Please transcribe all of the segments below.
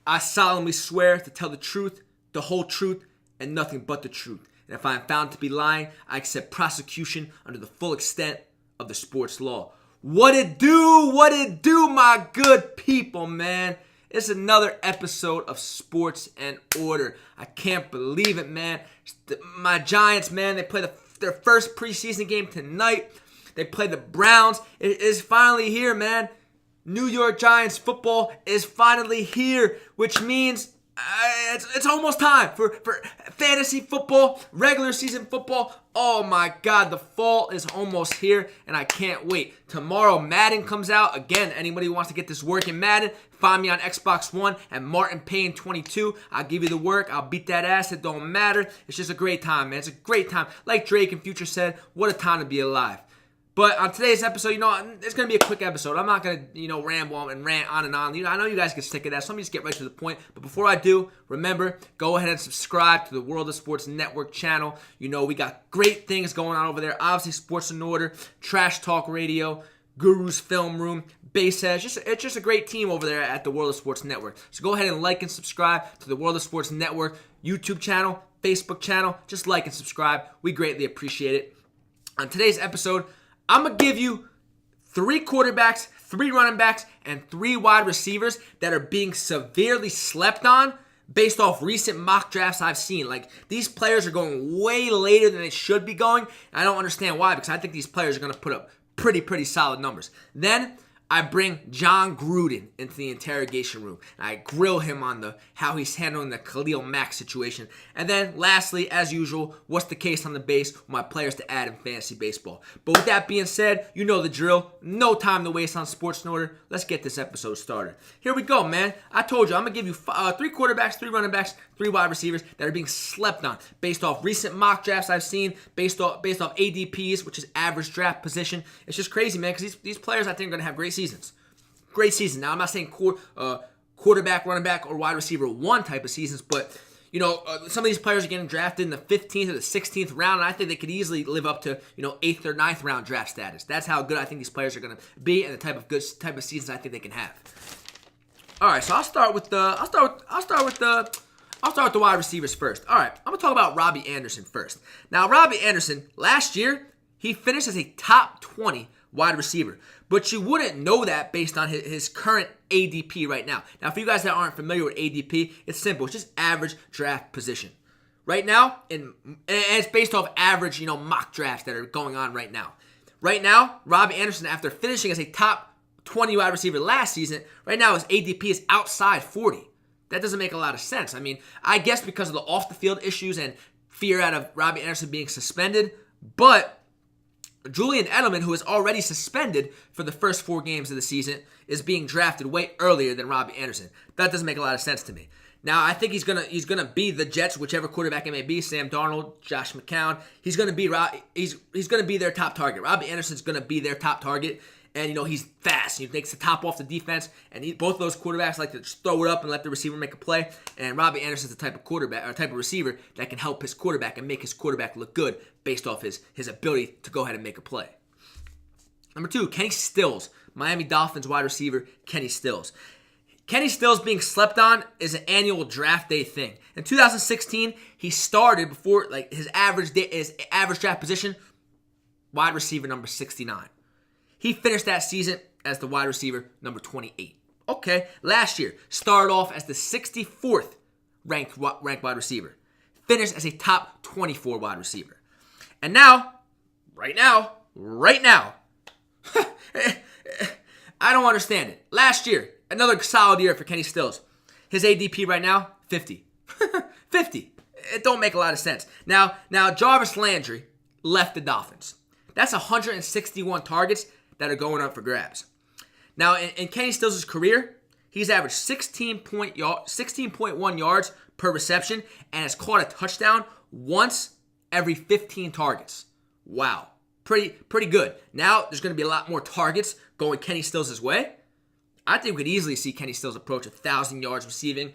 I solemnly swear to tell the truth, the whole truth, and nothing but the truth. And if I am found to be lying, I accept prosecution under the full extent of the sports law. What it do, my good people, man. It's another episode of Sports and Order. I can't believe it, man. My Giants, man, they play their first preseason game tonight. They play the Browns. It is finally here, man. New York Giants football is finally here, which means it's almost time for fantasy football, regular season football. Oh my God, the fall is almost here, and I can't wait. Tomorrow, Madden comes out. Again, anybody who wants to get this work in Madden, find me on Xbox One at Martin Payne 22. I'll give you the work. I'll beat that ass. It don't matter. It's just a great time, man. It's a great time. Like Drake and Future said, what a time to be alive. But on today's episode, it's going to be a quick episode. I'm not going to, ramble and rant on and on. I know you guys get sick of that, so let me just get right to the point. But before I do, remember, go ahead and subscribe to the World of Sports Network channel. We got great things going on over there. Obviously, Sports in Order, Trash Talk Radio, Guru's Film Room, Base Edge. It's just a great team over there at the World of Sports Network. So go ahead and like and subscribe to the World of Sports Network YouTube channel, Facebook channel. Just like and subscribe. We greatly appreciate it. On today's episode, I'm going to give you 3 quarterbacks, 3 running backs, and 3 wide receivers that are being severely slept on based off recent mock drafts I've seen. Like, these players are going way later than they should be going. And I don't understand why, because I think these players are going to put up pretty solid numbers. Then I bring Jon Gruden into the interrogation room. And I grill him on how he's handling the Khalil Mack situation. And then, lastly, as usual, what's the case on the base with my players to add in fantasy baseball. But with that being said, you know the drill. No time to waste on Sports in Order. Let's get this episode started. Here we go, man. I told you, I'm going to give you 3 quarterbacks, 3 running backs, 3 wide receivers that are being slept on based off recent mock drafts I've seen, based off ADPs, which is average draft position. It's just crazy, man, because these players I think are going to have great seasons. Great season. Now, I'm not saying quarterback, running back, or wide receiver 1 type of seasons, but, some of these players are getting drafted in the 15th or the 16th round, and I think they could easily live up to, 8th or 9th round draft status. That's how good I think these players are going to be and the type of seasons I think they can have. All right, so I'll start with the wide receivers first. All right, I'm going to talk about Robbie Anderson first. Now, Robbie Anderson, last year, he finished as a top 20 wide receiver. But you wouldn't know that based on his current ADP right now. Now, for you guys that aren't familiar with ADP, it's simple. It's just average draft position. Right now, and it's based off average, mock drafts that are going on right now. Right now, Robbie Anderson, after finishing as a top 20 wide receiver last season, right now his ADP is outside 40. That doesn't make a lot of sense. I mean, I guess because of the off-the-field issues and fear out of Robbie Anderson being suspended, but Julian Edelman, who is already suspended for the first 4 games of the season, is being drafted way earlier than Robbie Anderson. That doesn't make a lot of sense to me. Now, I think he's gonna be the Jets, whichever quarterback it may be, Sam Darnold, Josh McCown. He's gonna be their top target. Robbie Anderson's gonna be their top target, and he's fast. He takes the top off the defense, and both of those quarterbacks like to just throw it up and let the receiver make a play. And Robbie Anderson's the type of quarterback or type of receiver that can help his quarterback and make his quarterback look good based off his ability to go ahead and make a play. Number 2, Kenny Stills, Miami Dolphins wide receiver Kenny Stills. Kenny Stills being slept on is an annual draft day thing. In 2016, he started before his average draft position, wide receiver number 69. He finished that season as the wide receiver number 28. Okay, last year, started off as the 64th ranked wide receiver. Finished as a top 24 wide receiver. And now, right now, I don't understand it. Last year, another solid year for Kenny Stills. His ADP right now, 50. 50. It don't make a lot of sense. Now Jarvis Landry left the Dolphins. That's 161 targets that are going up for grabs. Now, in Kenny Stills' career, he's averaged 16.1 yards per reception and has caught a touchdown once every 15 targets. Wow. Pretty good. Now, there's going to be a lot more targets going Kenny Stills' way. I think we could easily see Kenny Stills approach 1,000 yards receiving,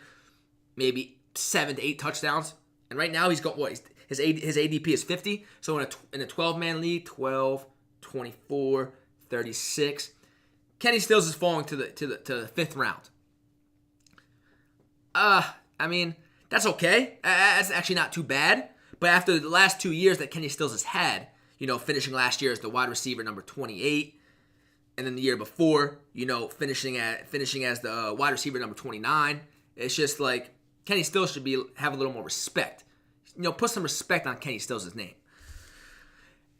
maybe 7 to 8 touchdowns. And right now, he's got his ADP is 50. So in a 12-man league, 12, 24, 36. Kenny Stills is falling to the 5th round. I mean, that's okay. That's actually not too bad. But after the last 2 years that Kenny Stills has had, finishing last year as the wide receiver number 28, and then the year before, finishing as the wide receiver number 29, it's just like Kenny Stills should have a little more respect. Put some respect on Kenny Stills' name.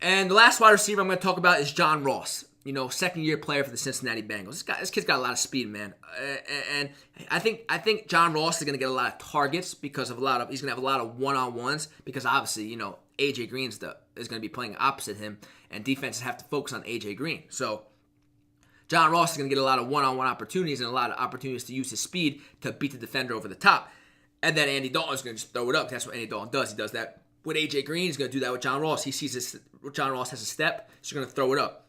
And the last wide receiver I'm going to talk about is John Ross. Second-year player for the Cincinnati Bengals. This kid's got a lot of speed, man. And I think John Ross is going to get a lot of targets because of he's going to have a lot of one-on-ones because obviously, A.J. Green is going to be playing opposite him, and defenses have to focus on A.J. Green. So John Ross is going to get a lot of one-on-one opportunities and a lot of opportunities to use his speed to beat the defender over the top. And then Andy Dalton is going to just throw it up. That's what Andy Dalton does. He does that with A.J. Green. He's going to do that with John Ross. He sees John Ross has a step, so you're going to throw it up.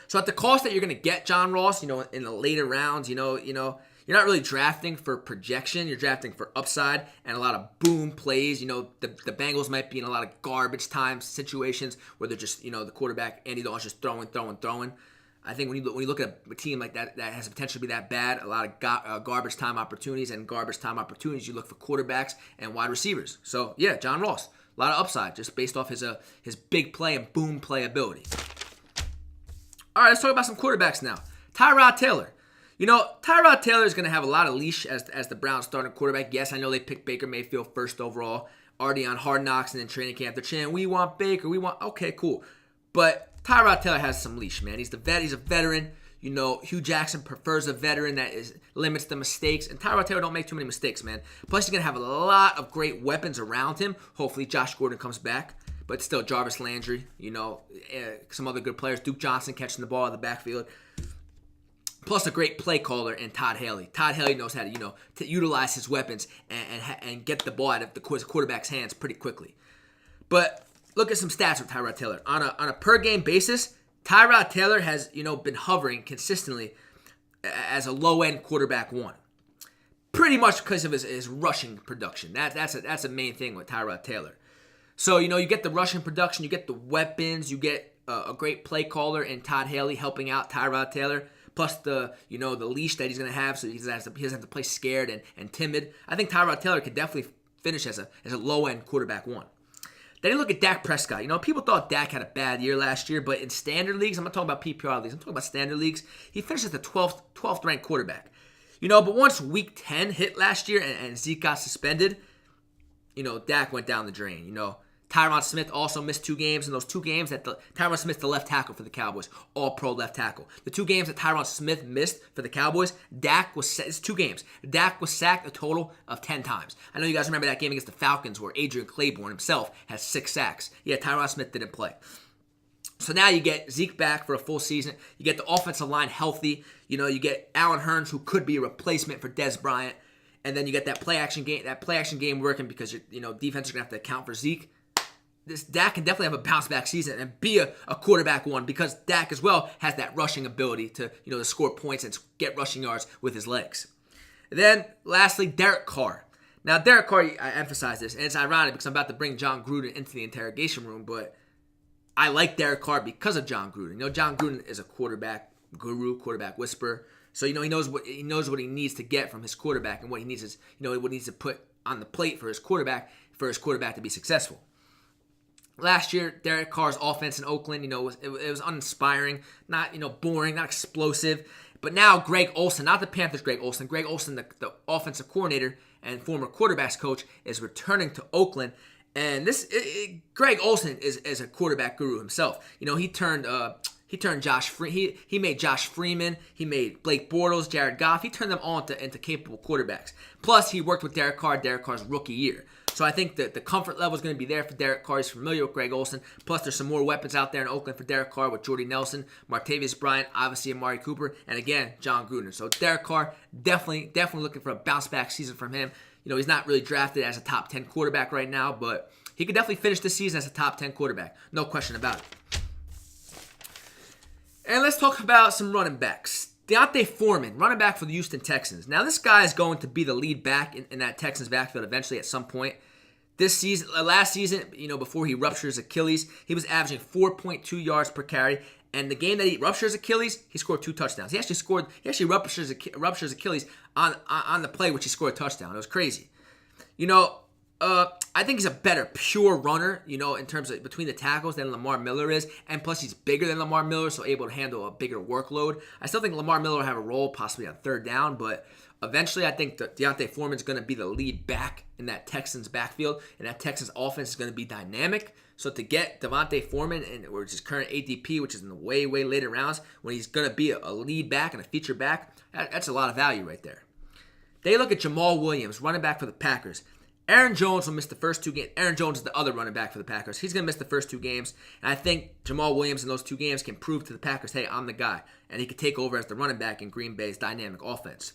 So at the cost that you're going to get John Ross, in the later rounds, you're not really drafting for projection. You're drafting for upside and a lot of boom plays. The Bengals might be in a lot of garbage time situations where they're just, the quarterback, Andy Dalton's just throwing. I think when you look at a team like that has the potential to be that bad, a lot of garbage time opportunities, and garbage time opportunities, you look for quarterbacks and wide receivers. So, yeah, John Ross, a lot of upside just based off his big play and boom play ability. All right, let's talk about some quarterbacks now. Tyrod Taylor. Tyrod Taylor is going to have a lot of leash as the Browns starting quarterback. Yes, I know they picked Baker Mayfield first overall, already on Hard Knocks and then training camp. They're chanting, we want Baker, okay, cool. But Tyrod Taylor has some leash, man. He's a veteran. Hugh Jackson prefers a veteran that limits the mistakes. And Tyrod Taylor don't make too many mistakes, man. Plus, he's going to have a lot of great weapons around him. Hopefully, Josh Gordon comes back. But still, Jarvis Landry, some other good players. Duke Johnson catching the ball in the backfield. Plus a great play caller in Todd Haley. Todd Haley knows how to utilize his weapons and get the ball out of the quarterback's hands pretty quickly. But look at some stats with Tyrod Taylor. On a per-game basis, Tyrod Taylor has, been hovering consistently as a low-end quarterback one. Pretty much because of his rushing production. That's a main thing with Tyrod Taylor. So, you get the rushing production, you get the weapons, you get a great play caller in Todd Haley helping out Tyrod Taylor, plus the leash that he's going to have so he doesn't have to play scared and timid. I think Tyrod Taylor could definitely finish as a low-end quarterback one. Then you look at Dak Prescott. People thought Dak had a bad year last year, but in standard leagues, I'm not talking about PPR leagues, I'm talking about standard leagues, he finished as the 12th ranked quarterback. But once week 10 hit last year and Zeke got suspended, Dak went down the drain. Tyron Smith also missed 2 games. In those 2 games, Tyron Smith, the left tackle for the Cowboys, all-pro left tackle. The 2 games that Tyron Smith missed for the Cowboys, it's 2 games. Dak was sacked a total of 10 times. I know you guys remember that game against the Falcons where Adrian Claiborne himself had 6 sacks. Yeah, Tyron Smith didn't play. So now you get Zeke back for a full season. You get the offensive line healthy. You get Allen Hurns, who could be a replacement for Dez Bryant. And then you get that play action game working because defense is going to have to account for Zeke. This Dak can definitely have a bounce back season and be a quarterback one because Dak as well has that rushing ability to to score points and get rushing yards with his legs. And then lastly, Derek Carr. Now Derek Carr, I emphasize this, and it's ironic because I'm about to bring Jon Gruden into the interrogation room, but I like Derek Carr because of Jon Gruden. Jon Gruden is a quarterback guru, quarterback whisperer. So he knows what he needs to get from his quarterback and what he needs is what he needs to put on the plate for his quarterback to be successful. Last year, Derek Carr's offense in Oakland, it was uninspiring, not boring, not explosive. But now Greg Olsen, not the Panthers Greg Olsen, the offensive coordinator and former quarterbacks coach, is returning to Oakland. And Greg Olsen is a quarterback guru himself. He turned Josh he made Josh Freeman, he made Blake Bortles, Jared Goff. He turned them all into capable quarterbacks. Plus, he worked with Derek Carr's rookie year. So I think that the comfort level is going to be there for Derek Carr. He's familiar with Greg Olsen. Plus, there's some more weapons out there in Oakland for Derek Carr with Jordy Nelson, Martavis Bryant, obviously Amari Cooper, and again, Jon Gruden. So Derek Carr, definitely looking for a bounce-back season from him. He's not really drafted as a top 10 quarterback right now, but he could definitely finish the season as a top 10 quarterback. No question about it. And let's talk about some running backs. Deontay Foreman, running back for the Houston Texans. Now, this guy is going to be the lead back in that Texans backfield eventually at some point. Last season, before he ruptured his Achilles, he was averaging 4.2 yards per carry, And the game that he ruptures Achilles, he scored 2 touchdowns. He actually ruptures Achilles on the play, which he scored a touchdown. It was crazy. I think he's a better pure runner, in terms of between the tackles than Lamar Miller is. And plus, he's bigger than Lamar Miller, so able to handle a bigger workload. I still think Lamar Miller will have a role possibly on third down, but eventually I think that Deontay Foreman is going to be the lead back in that Texans backfield, and that Texans offense is going to be dynamic. So to get Devontae Foreman, or his current ADP, which is in the way, way later rounds, when he's going to be a lead back and a feature back, that's a lot of value right there. They look at Jamal Williams, running back for the Packers. Aaron Jones will miss the first 2 games. Aaron Jones is the other running back for the Packers. He's going to miss the first 2 games. And I think Jamal Williams in those 2 games can prove to the Packers, hey, I'm the guy. And he could take over as the running back in Green Bay's dynamic offense.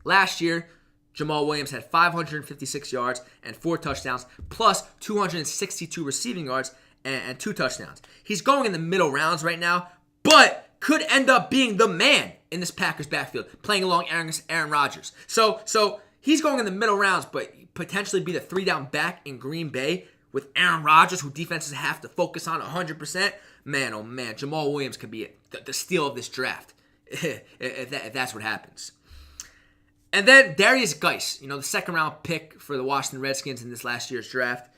Last year, Jamal Williams had 556 yards and 4 touchdowns, plus 262 receiving yards and 2 touchdowns. He's going in the middle rounds right now, but could end up being the man in this Packers backfield, playing along Aaron Rodgers. So he's going in the middle rounds, but potentially be the 3-down back in Green Bay with Aaron Rodgers, who defenses have to focus on 100%. Man, oh man, Jamal Williams could be the steal of this draft if that's what happens. And then Darius Geis, the second-round pick for the Washington Redskins in this last year's draft.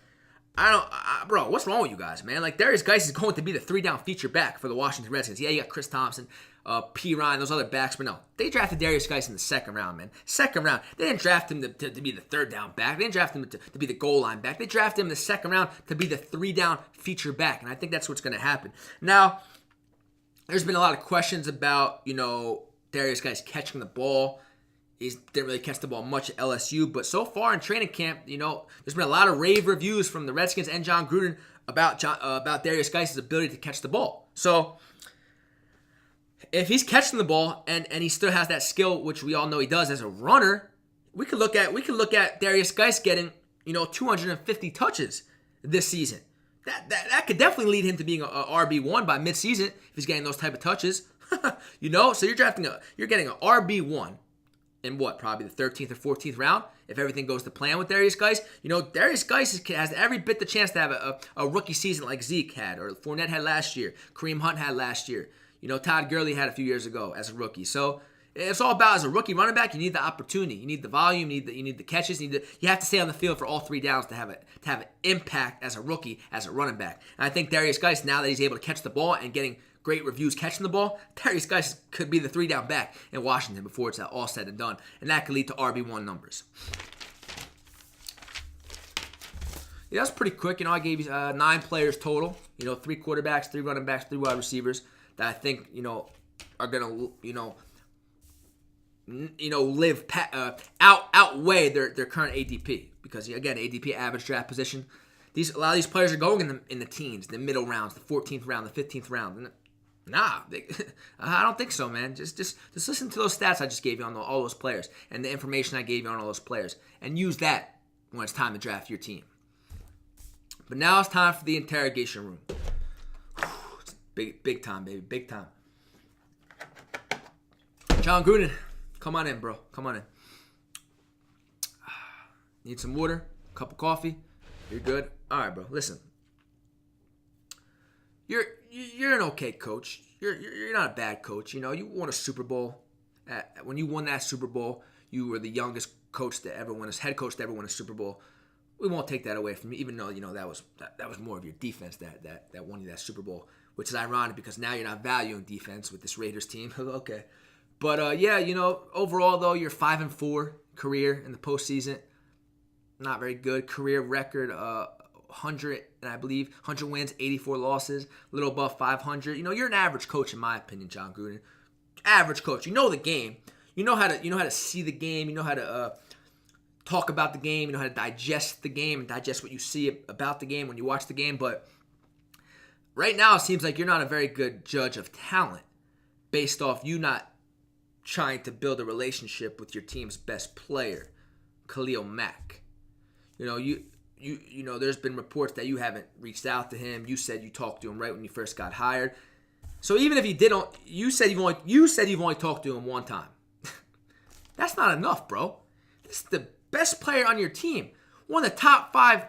Bro, what's wrong with you guys, man? Like, Darius Geis is going to be the 3-down feature back for the Washington Redskins. Yeah, you got Chris Thompson, P. Ryan, those other backs, but no. They drafted Darius Geis in the second round, man. Second round. They didn't draft him to be the 3rd-down back. They didn't draft him to be the goal line back. They drafted him in the second round to be the 3-down feature back, and I think that's what's going to happen. Now, there's been a lot of questions about, Darius Geis catching the ball. He didn't really catch the ball much at LSU, but so far in training camp, there's been a lot of rave reviews from the Redskins and Jon Gruden about Darius Geis' ability to catch the ball. So if he's catching the ball and he still has that skill, which we all know he does as a runner, we could look at Darius Geis getting 250 touches this season. That could definitely lead him to being a RB1 by midseason if he's getting those type of touches. So you're getting a RB1. In probably the 13th or 14th round, if everything goes to plan with Darius Geis. Darius Geis has every bit the chance to have a rookie season like Zeke had, or Fournette had last year, Kareem Hunt had last year, Todd Gurley had a few years ago as a rookie. So it's all about, as a rookie running back, you need the opportunity, you need the volume, you need the catches, you have to stay on the field for all 3 downs to have an impact as a rookie, as a running back. And I think Darius Geis, now that he's able to catch the ball and getting great reviews catching the ball, Darius Geis could be the 3-down back in Washington before it's all said and done. And that could lead to RB1 numbers. Yeah, that's pretty quick. I gave you 9 players total. 3 quarterbacks, 3 running backs, 3 wide receivers that I think, are going to, outweigh their current ADP. Because, again, ADP, average draft position. A lot of these players are going in the teens, the middle rounds, the 14th round, the 15th round. I don't think so, man. Just listen to those stats I just gave you on all those players and the information I gave you on all those players, and use that when it's time to draft your team. But now it's time for the interrogation room. It's big time, baby, big time. Jon Gruden, come on in, bro. Come on in. Need some water? Cup of coffee? You're good? All right, bro. Listen. You're an okay coach. You're not a bad coach. You won a Super Bowl. When you won that Super Bowl, you were the youngest coach to ever win head coach to ever win a Super Bowl. We won't take that away from you, even though that was more of your defense that won you that Super Bowl, which is ironic because now you're not valuing defense with this Raiders team. Okay, but overall though, you're 5-4 career in the postseason. Not very good career record. 100, and I believe 100 wins, 84 losses, a little above 500. You're an average coach in my opinion, Jon Gruden. Average coach. You know the game. You know how to see the game. You know how to talk about the game. You know how to digest the game and digest what you see about the game when you watch the game. But right now, it seems like you're not a very good judge of talent based off you not trying to build a relationship with your team's best player, Khalil Mack. There's been reports that you haven't reached out to him. You said you talked to him right when you first got hired. So even if you said you've only talked to him one time. That's not enough, bro. This is the best player on your team. One of the top 5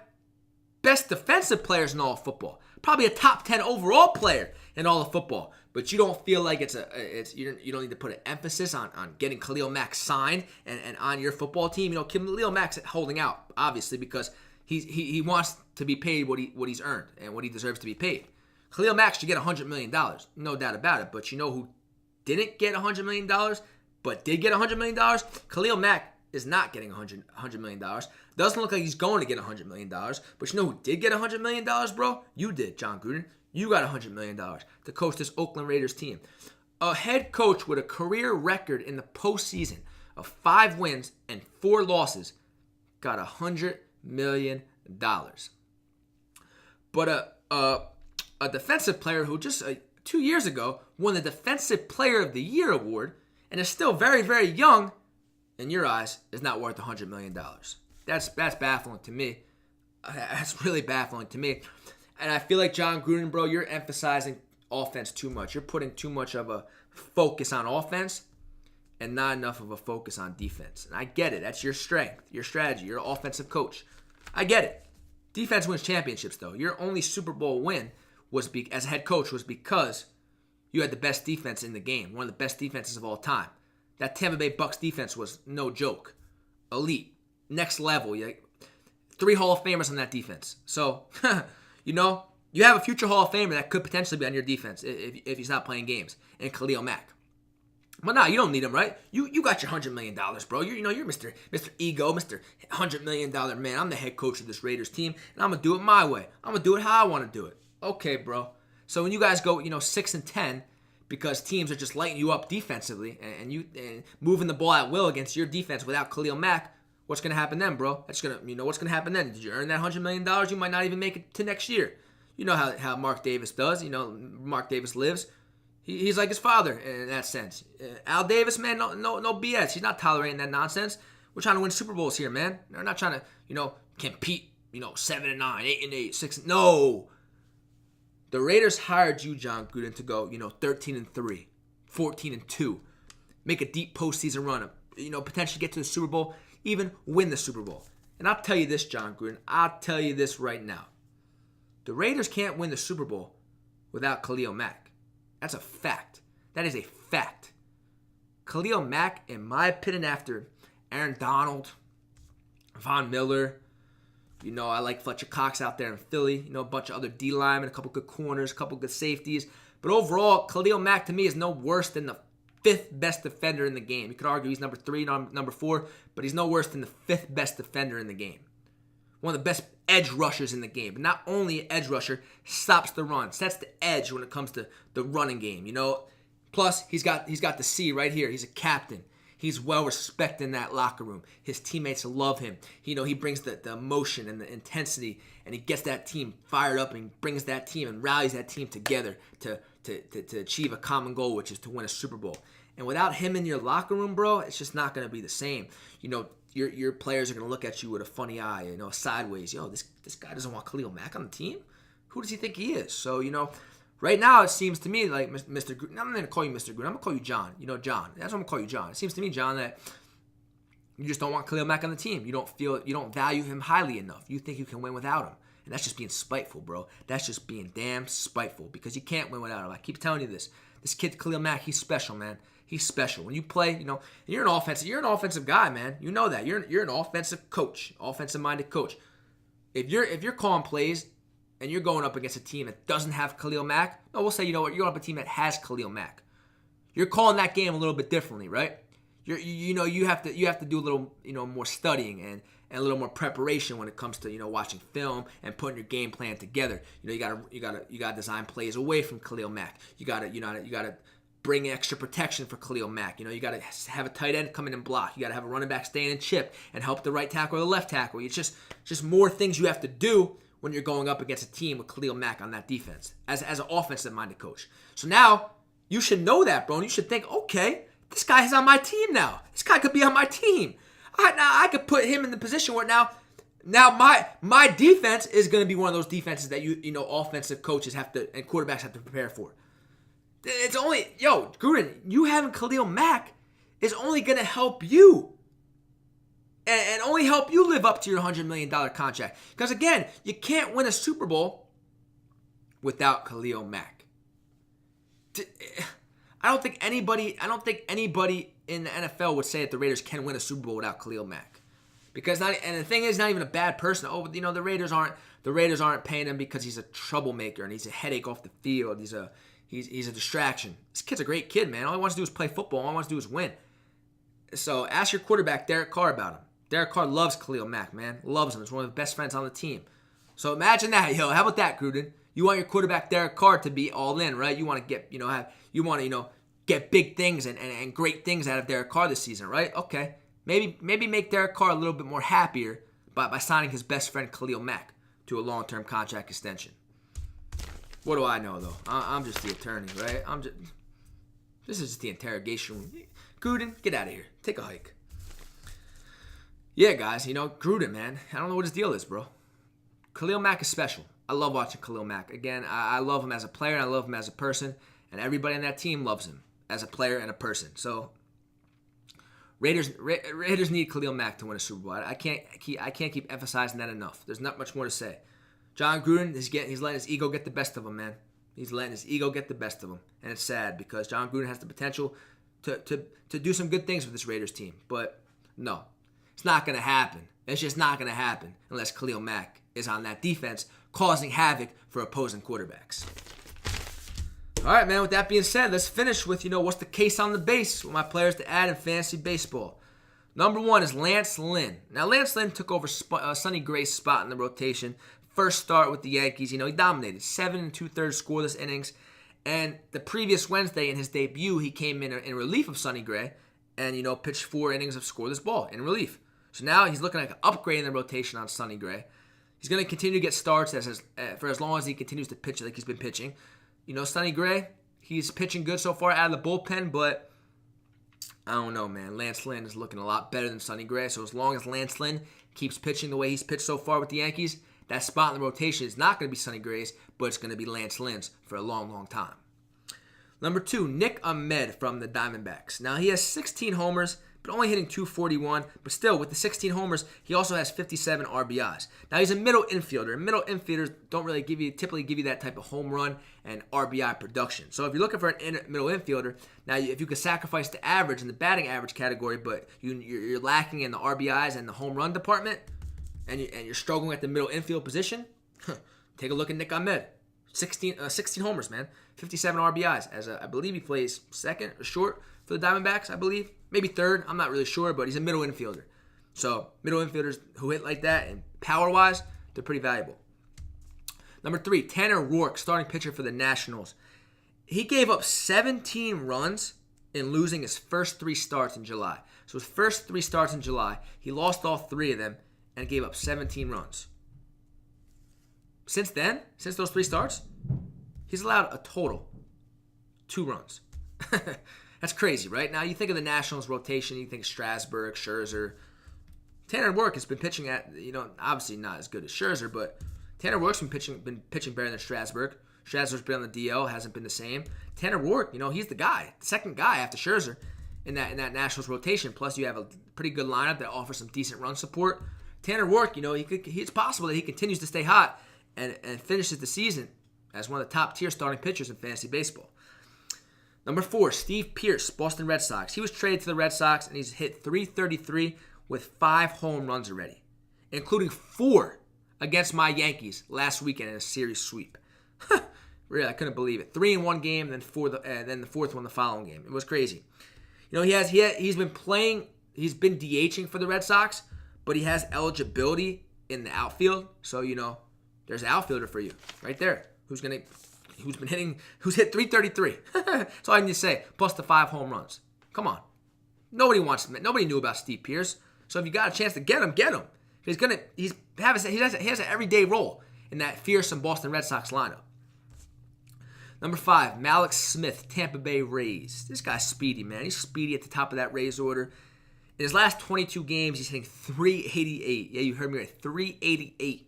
best defensive players in all of football. Probably a top 10 overall player in all of football. But you don't feel like you don't need to put an emphasis on getting Khalil Mack signed and on your football team. Khalil Mack's holding out, obviously, because he wants to be paid what he's earned and what he deserves to be paid. Khalil Mack should get $100 million, no doubt about it. But you know who didn't get $100 million, but did get $100 million? Khalil Mack is not getting $100 million. Doesn't look like he's going to get $100 million. But you know who did get $100 million, bro? You did, Jon Gruden. You got $100 million to coach this Oakland Raiders team. A head coach with a career record in the postseason of 5 wins and 4 losses got $100 million. But a defensive player who just 2 years ago won the Defensive Player of the Year award and is still very, very young, in your eyes, is not worth $100 million. That's baffling to me. That's really baffling to me. And I feel like, Jon Gruden, bro, you're emphasizing offense too much. You're putting too much of a focus on offense and not enough of a focus on defense. And I get it. That's your strength, your strategy. You're an offensive coach. I get it. Defense wins championships, though. Your only Super Bowl win as a head coach was because you had the best defense in the game, one of the best defenses of all time. That Tampa Bay Bucs defense was no joke. Elite. Next level. 3 Hall of Famers on that defense. So, you have a future Hall of Famer that could potentially be on your defense if he's not playing games, and Khalil Mack. But nah, you don't need him, right? You got your $100 million, bro. You're Mr. Ego, Mr. $100 million man. I'm the head coach of this Raiders team, and I'm gonna do it my way. I'm gonna do it how I want to do it. Okay, bro. So when you guys go, 6-10, because teams are just lighting you up defensively and moving the ball at will against your defense without Khalil Mack, what's gonna happen then, bro? What's gonna happen then? Did you earn that $100 million? You might not even make it to next year. You know how Mark Davis does. Mark Davis lives. He's like his father in that sense. Al Davis, man, no BS. He's not tolerating that nonsense. We're trying to win Super Bowls here, man. We're not trying to, compete, 7-9, 8-8, 6. No. The Raiders hired you, Jon Gruden, to go, 13-3, 14-2, make a deep postseason run, potentially get to the Super Bowl, even win the Super Bowl. And I'll tell you this, Jon Gruden. I'll tell you this right now. The Raiders can't win the Super Bowl without Khalil Mack. That's a fact. That is a fact. Khalil Mack, in my opinion, after Aaron Donald, Von Miller, I like Fletcher Cox out there in Philly, a bunch of other D linemen, a couple good corners, a couple good safeties. But overall, Khalil Mack to me is no worse than the 5th best defender in the game. You could argue he's number 3, number 4, but he's no worse than the 5th best defender in the game. One of the best edge rushers in the game. But not only an edge rusher, stops the run, sets the edge when it comes to the running game. Plus, he's got the C right here. He's a captain. He's well respected in that locker room. His teammates love him. He brings the emotion and the intensity, and he gets that team fired up and brings that team and rallies that team together to achieve a common goal, which is to win a Super Bowl. And without him in your locker room, bro, it's just not going to be the same. Your players are going to look at you with a funny eye, sideways. This guy doesn't want Khalil Mack on the team? Who does he think he is? So, right now, it seems to me like Mr. Gruden. I'm not going to call you Mr. Gruden. I'm going to call you John. John. That's what I'm going to call you, John. It seems to me, John, that you just don't want Khalil Mack on the team. You don't value him highly enough. You think you can win without him. And that's just being spiteful, bro. That's just being damn spiteful because you can't win without him. I keep telling you this. This kid, Khalil Mack, he's special, man. He's special. When you play, you're an offensive guy, man. You know that. You're an offensive coach, offensive-minded coach. If you're calling plays and you're going up against a team that doesn't have Khalil Mack, no, we'll say, you're going up a team that has Khalil Mack. You're calling that game a little bit differently, right? You have to do a little more studying and a little more preparation when it comes to watching film and putting your game plan together. You gotta design plays away from Khalil Mack. You gotta bring extra protection for Khalil Mack. You got to have a tight end come in and block. You got to have a running back stay in and chip and help the right tackle or the left tackle. It's just more things you have to do when you're going up against a team with Khalil Mack on that defense as an offensive-minded coach. So now you should know that, bro, and you should think, okay, this guy is on my team now. This guy could be on my team. I could put him in the position where now my defense is going to be one of those defenses that offensive coaches and quarterbacks have to prepare for. It's only, Gruden, you having Khalil Mack is only going to help you. And only help you live up to your $100 million contract. Because again, you can't win a Super Bowl without Khalil Mack. I don't think anybody in the NFL would say that the Raiders can win a Super Bowl without Khalil Mack. And the thing is, not even a bad person. Oh, the Raiders aren't paying him because he's a troublemaker and he's a headache off the field. He's a distraction. This kid's a great kid, man. All he wants to do is play football. All he wants to do is win. So ask your quarterback, Derek Carr, about him. Derek Carr loves Khalil Mack, man. Loves him. He's one of the best friends on the team. So imagine that, yo. How about that, Gruden? You want your quarterback, Derek Carr, to be all in, right? You want to get big things and great things out of Derek Carr this season, right? Okay. Maybe make Derek Carr a little bit more happier by signing his best friend Khalil Mack to a long-term contract extension. What do I know, though? I'm just the attorney, right? This is just the interrogation room. Gruden, get out of here. Take a hike. Yeah, guys, Gruden, man. I don't know what his deal is, bro. Khalil Mack is special. I love watching Khalil Mack. Again, I love him as a player and I love him as a person. And everybody on that team loves him as a player and a person. So Raiders need Khalil Mack to win a Super Bowl. I can't keep emphasizing that enough. There's not much more to say. Jon Gruden he's letting his ego get the best of him, man. He's letting his ego get the best of him, and it's sad because Jon Gruden has the potential to do some good things with this Raiders team. But no, it's not going to happen. It's just not going to happen unless Khalil Mack is on that defense, causing havoc for opposing quarterbacks. All right, man, with that being said, let's finish with, what's the case on the base with my players to add in fantasy baseball. Number 1 is Lance Lynn. Now, Lance Lynn took over Sonny Gray's spot in the rotation. First start with the Yankees, he dominated 7 2/3 scoreless innings. And the previous Wednesday in his debut, he came in relief of Sonny Gray and, pitched 4 innings of scoreless ball in relief. So now he's looking like an upgrade in the rotation on Sonny Gray. He's going to continue to get starts for as long as he continues to pitch like he's been pitching. Sonny Gray, he's pitching good so far out of the bullpen, but I don't know, man. Lance Lynn is looking a lot better than Sonny Gray. So as long as Lance Lynn keeps pitching the way he's pitched so far with the Yankees, that spot in the rotation is not going to be Sonny Gray's, but it's going to be Lance Lynn's for a long, long time. Number 2, Nick Ahmed from the Diamondbacks. Now, he has 16 homers, but only hitting .241. But still, with the 16 homers, he also has 57 RBIs. Now, he's a middle infielder. And middle infielders don't really typically give you that type of home run and RBI production. So if you're looking for a middle infielder, now if you could sacrifice the average in the batting average category, but you're lacking in the RBIs and the home run department, and you're struggling at the middle infield position, take a look at Nick Ahmed. 16 homers, man. 57 RBIs. I believe he plays second or short for the Diamondbacks, I believe. Maybe third. I'm not really sure, but he's a middle infielder. So middle infielders who hit like that and power-wise, they're pretty valuable. Number 3, Tanner Roark, starting pitcher for the Nationals. He gave up 17 runs in losing his first 3 starts in July. So his first 3 starts in July, he lost all 3 of them and gave up 17 runs. Since those 3 starts, he's allowed a total 2 runs. That's crazy, right? Now, you think of the Nationals rotation, you think Strasburg, Scherzer. Tanner Roark has been pitching at, obviously not as good as Scherzer, but Tanner Roark's been pitching better than Strasburg. Strasburg's been on the DL, hasn't been the same. Tanner Roark, he's the guy, the second guy after Scherzer in that Nationals rotation. Plus, you have a pretty good lineup that offers some decent run support. Tanner Roark, it's possible that he continues to stay hot and finishes the season as one of the top-tier starting pitchers in fantasy baseball. Number 4, Steve Pearce, Boston Red Sox. He was traded to the Red Sox, and he's hit .333 with 5 home runs already, including 4 against my Yankees last weekend in a series sweep. Really, I couldn't believe it. 3 in one game, then the fourth one the following game. It was crazy. He's been DHing for the Red Sox, but he has eligibility in the outfield. So, there's an outfielder for you right there who's hit .333. That's all I need to say. Plus the 5 home runs. Come on. Nobody knew about Steve Pearce. So if you got a chance to get him, get him. He has an everyday role in that fearsome Boston Red Sox lineup. Number 5, Malik Smith, Tampa Bay Rays. This guy's speedy, man. He's speedy at the top of that Rays order. In his last 22 games, he's hitting .388. Yeah, you heard me right. .388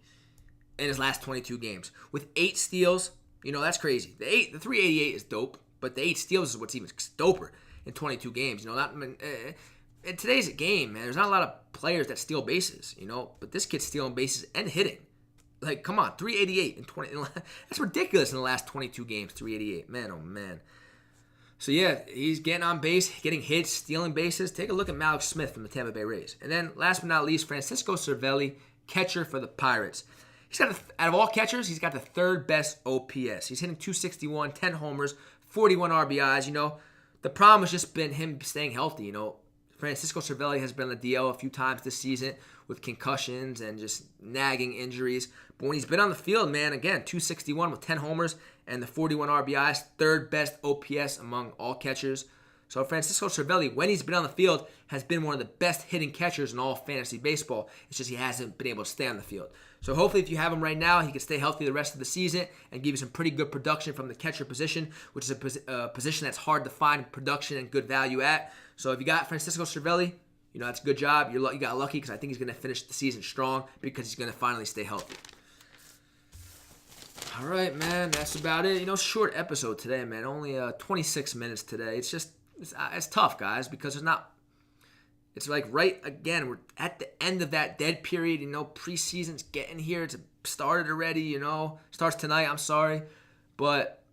in his last 22 games. With 8 steals, that's crazy. The .388 is dope, but the 8 steals is what's even doper in 22 games. In today's game, man, there's not a lot of players that steal bases, but this kid's stealing bases and hitting. Like, come on, .388 in 20. That's ridiculous in the last 22 games, .388. Man, oh man. So yeah, he's getting on base, getting hits, stealing bases. Take a look at Malik Smith from the Tampa Bay Rays. And then last but not least, Francisco Cervelli, catcher for the Pirates. He's got, out of all catchers, he's got the third best OPS. He's hitting 261, 10 homers, 41 RBIs. The problem has just been him staying healthy. Francisco Cervelli has been on the DL a few times this season with concussions and just nagging injuries. But when he's been on the field, man, again, 261 with 10 homers and the 41 RBIs, third best OPS among all catchers. So Francisco Cervelli, when he's been on the field, has been one of the best hitting catchers in all fantasy baseball. It's just he hasn't been able to stay on the field. So hopefully if you have him right now, he can stay healthy the rest of the season and give you some pretty good production from the catcher position, which is a position that's hard to find production and good value at. So if you got Francisco Cervelli, that's a good job. You got lucky because I think he's going to finish the season strong because he's going to finally stay healthy. All right, man, that's about it. Short episode today, man. Only 26 minutes today. It's tough, guys, because it's like we're at the end of that dead period. Preseason's getting here. It's started already, starts tonight. I'm sorry. But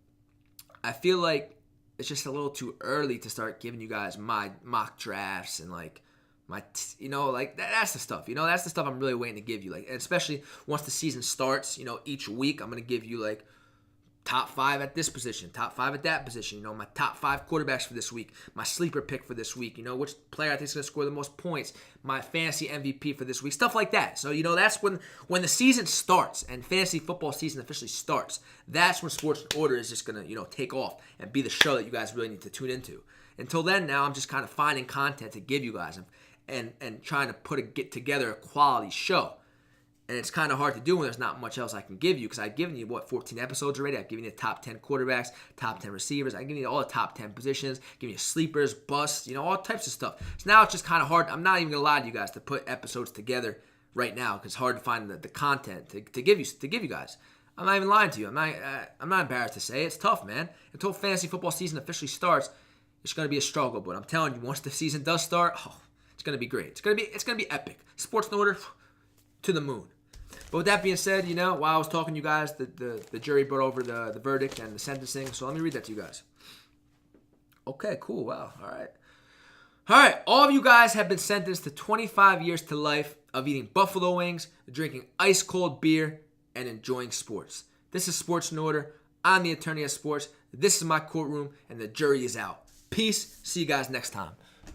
I feel like it's just a little too early to start giving you guys my mock drafts and that's the stuff. That's the stuff I'm really waiting to give you. Especially once the season starts, each week I'm going to give you top 5 at this position, top 5 at that position, my top 5 quarterbacks for this week, my sleeper pick for this week, which player I think is going to score the most points, my fantasy MVP for this week, stuff like that. So, that's when the season starts and fantasy football season officially starts. That's when Sports in Order is just going to, take off and be the show that you guys really need to tune into. Until then, now I'm just kind of finding content to give you guys and trying to get together a quality show. And it's kind of hard to do when there's not much else I can give you because I've given you, 14 episodes already. I've given you the top 10 quarterbacks, top 10 receivers. I've given you all the top 10 positions, giving you sleepers, busts, all types of stuff. So now it's just kind of hard. I'm not even going to lie to you guys to put episodes together right now because it's hard to find the content to give you guys. I'm not even lying to you. I'm not embarrassed to say it. It's tough, man. Until fantasy football season officially starts, it's going to be a struggle. But I'm telling you, once the season does start, it's going to be great. It's going to be epic. Sports in Order to the moon. But with that being said, while I was talking to you guys, the jury brought over the verdict and the sentencing. So let me read that to you guys. Okay, cool. Wow. All right. All of you guys have been sentenced to 25 years to life of eating buffalo wings, drinking ice-cold beer, and enjoying sports. This is Sports in Order. I'm the attorney at sports. This is my courtroom, and the jury is out. Peace. See you guys next time.